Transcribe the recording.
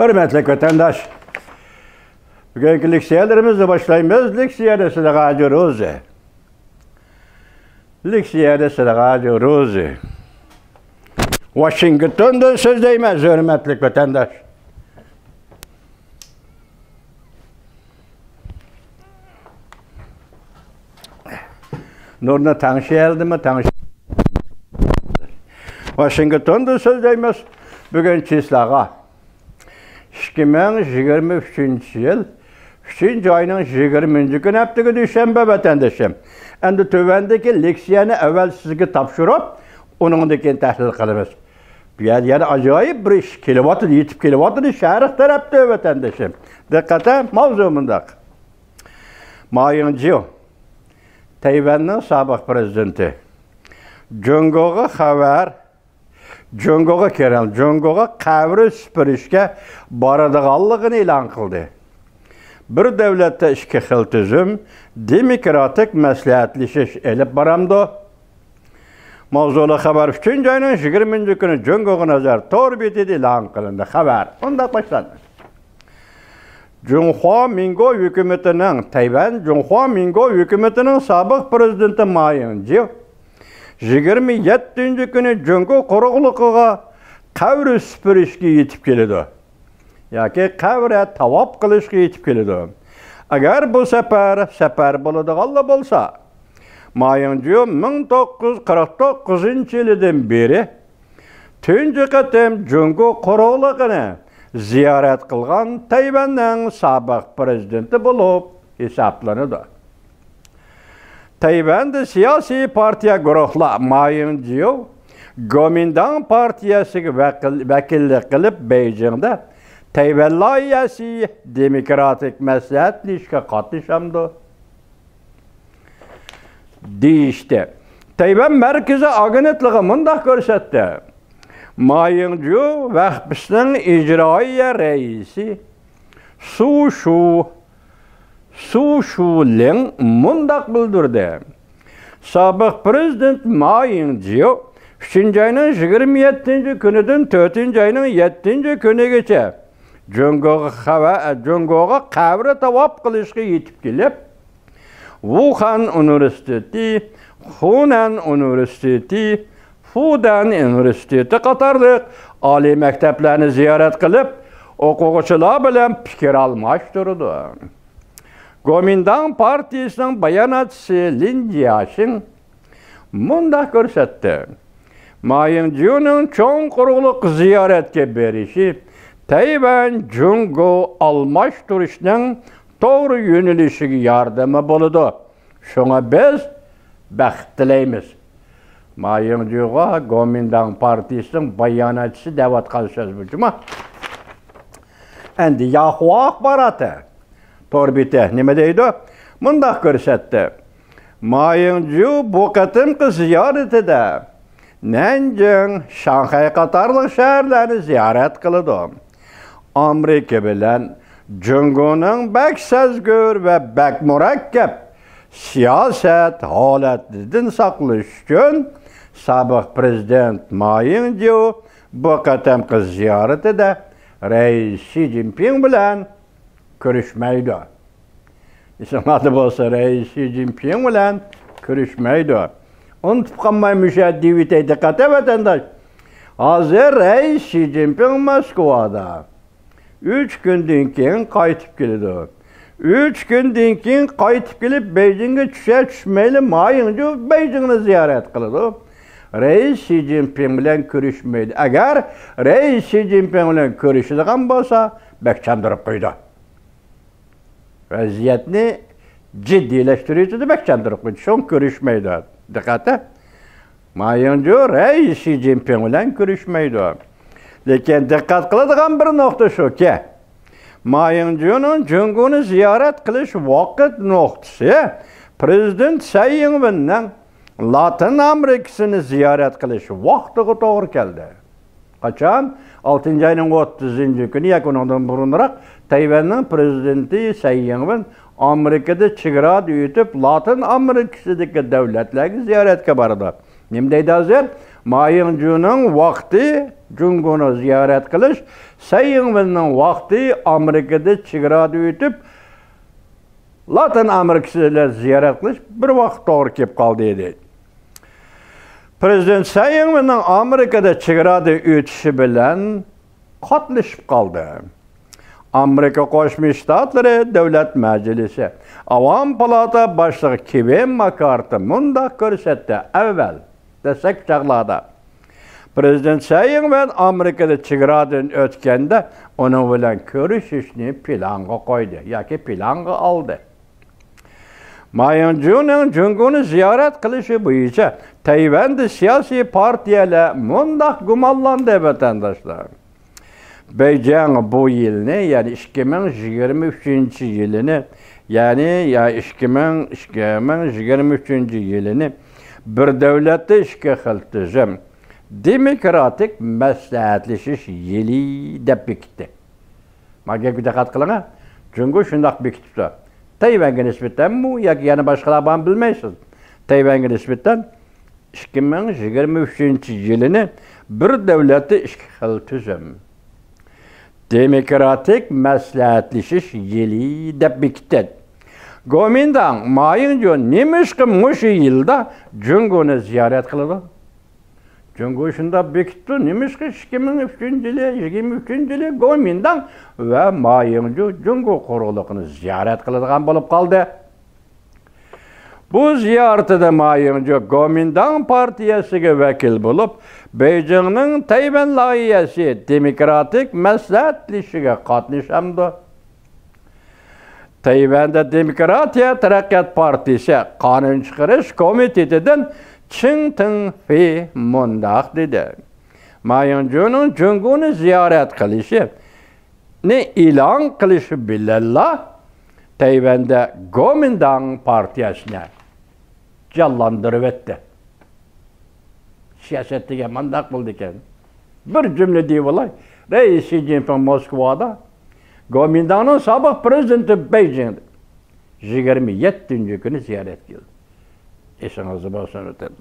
Hürmetli vatandaş, bugünkü leksiyalarımızla başlayımız. Leksiyada sıdaqa ediyoruz. Leksiyada sıdaqa ediyoruz. Washington'dan söz değmez hürmetli vatandaş. Nurna tanışıyaldı mı? Washington'dan söz değmez. Bugün çislağa. 2023 yıl 3. ayının 20. gün haftığı düşenbe vatandaşım. Endi tövendeki leksiyani evvel sizge tapşırıp, onundaki tahlil kılımız. Yani acayip bir iş, yetip kilovatını şarık tarafta vatandaşım. Dikkate mavzumundak. Mayıncı, Tayvan'ın sabık prezidenti. Jungo'ga haber, Jungo'ga kerel, Jungo'ga qavri süpürüşke baradığanlığını ilan kıldı. Bir devlette iki xil tüzüm, demokratik məsləhətləşiş elib baramdı. Mavzulu xəbər 3. ayının 20. günü Jungo'ga nazar tor betidi ilan kılındı. Xəbər, onda başlandı. Junhua Mingo hükümetinin, Tayvan Junhua Mingo hükümetinin sabık prezidenti Ma Ying-jeou 27. günü Jungo quruqluğuna qavri süpürüşke yetip keledi. Yoki qavri tavop qilishga yetib keladi. Agar bu safar bo'ladiganlar bo'lsa, Ma Ying-jeou 1949-yildan beri tunji qatim Jungo quruqligini ziyorat qilgan Tayvanning sobiq prezidenti bo'lib hisoblanadi. Tayvanda siyosiy partiya guruhlar Ma Ying-jeou Kuomintang partiyasiga vakillik qilib Beijingda Tayvan layihasi demokratik məsləhətləşikə qatnışamdı. Deyişdi. Tayvan Mərkəzi Agentliyi mundaq görsətdi. Ma Ying-jeou vəxbisinin icraiya rəisi Su Shuling mundaq bildirdi. Sabıq prezident Ma Ying-jeou 3. ayının 27. günüdən 4. ayının 7. günügacha Jungo'ga qavri tavop qilishga yetib kelib, Wuhan universiteti, Hunan universiteti, Fudan universiteti qatorliq oliy maktablarni ziyorat qilib, o'quvchilar bilan fikr almashtirdi. Kuomintang partiyasining bayonotchisi Lin Jiaxing mundaq ko'rsatdi. Ma Ying-jeou'ning cho'ng quruqliq ziyoratga berishi Tayvan Jungo almashtirishning to'g'ri yo'nalishiga yordami bo'ladi. Shunga biz baxt tilaymiz. Ma Ying-jeou'ga Kuomintang partiyasining bayonotchisi da'vat qilishimiz bu juma. Endi Yahoo axboroti to'rbiti nima deydi? Mundaq ko'rsatdi. Ma Ying-jeou bu qatimqi ziyoratida Nanjing, Shanxay qatorliq shaharlarni ziyorat qildi. Amerika bilan Jungo'ning bak sazgur va bak murakkab siyosat holatidan saqlash uchun sobiq prezident Ma Ying-jeou bu qatimqi ziyoratida Rais Xi Jinping bilan ko'rishmaydi. Ismati bo'lsa Rais Xi Jinping bilan ko'rishmaydi. Unutib qolmaymish divitay diqqati vatandaş. Hozir Rais Xi Jinping Moskvada 3 kundan keyin qaytib keladi. 3 kundan keyin qaytib kelib Beijingga tushmayli Ma Ying-jeou Beijingni ziyorat qiladi. Rais Xi Jinping bilan ko'rishmaydi. Agar Rais Xi Jinping bilan ko'rishadigan bo'lsa, bakchandirib qo'ydi. Vaziyatni jiddiylashtirishi bakchandirib qo'ydi. Shon ko'rishmaydi. Diqqatda. Ma Ying-jeou Rais Xi Jinping bilan ko'rishmaydi. Lekin diqqat qiladigan bir nuqta shuki, Ma Ying-jeou'ning Jungo'ni ziyorat qilish vaqt nuqtasi prezident Tsai Ing-wenning Latin Amerikasini ziyorat qilish vaqtiga to'g'ri keldi. Qachon? 6. ayning 30. kuni yakunidan burunroq Tayvanning prezidenti Tsai Ing-wen Amerikada chegara o'tib Latin Amerikasidagi davlatlarga ziyoratga bordi. Nima deydi hozir? Mayıncu'nun vakti Cungunu ziyaret kılış, Sayın'ın vakti Amerika'da çigrada ötüp Latin Amerika'da ziyaret kılış bir vakt doğru kep kaldı dedi. Prezident Sayın'ın Amerika'da çigrada ötüşü bilen katlaşıp kaldı. Amerika Koşmuş Ştatları Devlet Meclisi Avam Palata Başlığı Kevin McCarthy munda görsetti evvel desek çağlarda. Prezident Sayın ve Amerika'da çigiradan ötkende onun bilen görüşüşünü planga koydu. Yaki planga aldı. Mayıncu'nun Cungunu ziyaret kılışı boyunca Tayvan'da siyasi partiyle mundak gumallandı vatandaşlar. Beijing bu yılını yani 2023 yılını yani 2023 yılını bir devlette işe kıltızım. Demokratik məsləhətləşiş yeli dep bekitdi. Maga dikkat kılına. Çünkü şundak bekitdi. Tayvan'a nisbeten bu ya yani başkalar ben bilmeysiz. Tayvan'a nisbeten 2023 yılını bir devlette işe kıltızım. Demokratik məsləhətləşiş yeli dep bekitdi. Gomindan Mayıncu nemişki muşu yılda Cungunu ziyaret kıldı. Çünkü şunda bekitdi nemişki 2023 yılı Gomindan ve Mayıncu Cungu kurulukunu ziyaret kıldıgan bolup kaldı. Bu ziyarette Mayıncu Gomindan partiyasiga vekil bulup Beijing'nin Tayvan layihesi demokratik məsləhətləşişige katlaşamdı. Tayvan'da Demokratiya Taraqqiyot Partisi Qonun chiqarish komitetidan Ching Ting-fi mundaq dedi. Mayıncu'nun Cungunu ziyaret qilishi ne e'lon qilishi bilan Tayvan'da Kuomintang partiyasini canlandırıp etti. Siyasetdagi mundaq bo'ldi ekan. Bir cümle deyip olay. Reis Xi Jinping Moskvada Kuomintang'ın sabah prezidenti Beijing'de 27. günü ziyaret kıldı. Eşinizi bolsun ötedi.